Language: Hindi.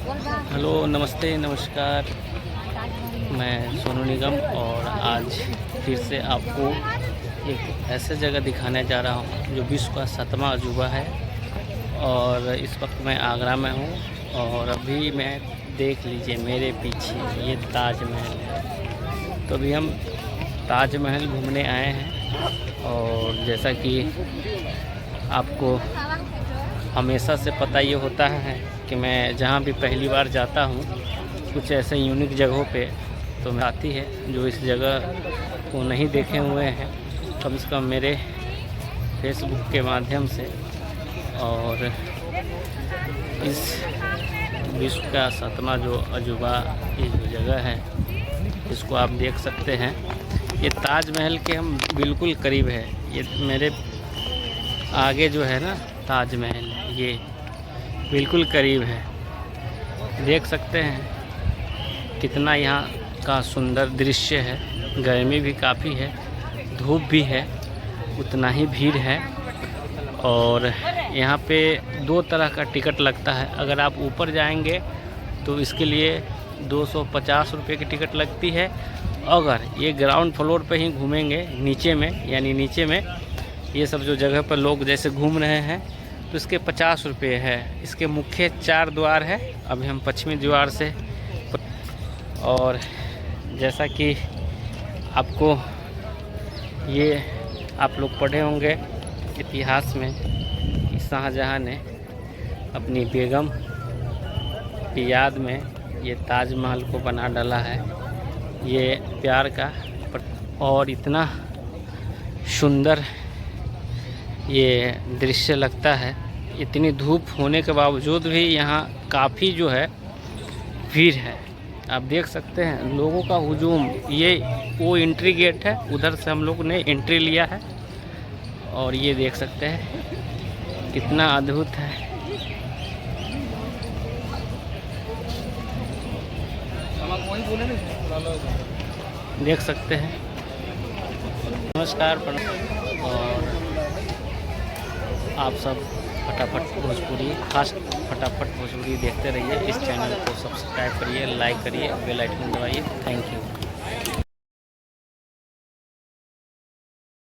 हेलो, नमस्ते, नमस्कार। मैं सोनू निगम और आज फिर से आपको एक ऐसे जगह दिखाने जा रहा हूँ जो विश्व का 7वां अजूबा है। और इस वक्त मैं आगरा में हूँ और अभी मैं देख लीजिए मेरे पीछे ये ताजमहल है। तो अभी हम ताजमहल घूमने आए हैं और जैसा कि आपको हमेशा से पता ये होता है कि मैं जहाँ भी पहली बार जाता हूँ कुछ ऐसे यूनिक जगहों पे तो मैं आती है जो इस जगह को नहीं देखे हुए हैं कम से कम मेरे फेसबुक के माध्यम से। और इस विश्व का 7वां जो अजूबा ये जो जगह है इसको आप देख सकते हैं। ये ताजमहल के हम बिल्कुल करीब है। ये मेरे आगे जो है ना ताजमहल ये बिल्कुल करीब है। देख सकते हैं कितना यहाँ का सुंदर दृश्य है। गर्मी भी काफ़ी है, धूप भी है, उतना ही भीड़ है। और यहाँ पे 2 तरह का टिकट लगता है। अगर आप ऊपर जाएंगे तो इसके लिए 250 रुपये की टिकट लगती है। अगर ये ग्राउंड फ्लोर पे ही घूमेंगे नीचे में, यानी नीचे में ये सब जो जगह पर लोग जैसे घूम रहे हैं तो इसके 50 रुपये है। इसके मुख्य 4 द्वार है। अभी हम पश्चिमी द्वार से, और जैसा कि आपको ये आप लोग पढ़े होंगे इतिहास में कि शाहजहां ने अपनी बेगम की याद में ये ताजमहल को बना डाला है। ये प्यार का और इतना सुंदर ये दृश्य लगता है। इतनी धूप होने के बावजूद भी यहाँ काफ़ी जो है भीड़ है। आप देख सकते हैं लोगों का हुजूम। ये वो एंट्री गेट है, उधर से हम लोग ने एंट्री लिया है और ये देख सकते हैं कितना अद्भुत है। देख सकते हैं। नमस्कार और आप सब फटाफट भोजपुरी फास्ट फटाफट भोजपुरी देखते रहिए। इस चैनल को सब्सक्राइब करिए, लाइक करिए, बेल आइकन दबाइए। Thank you.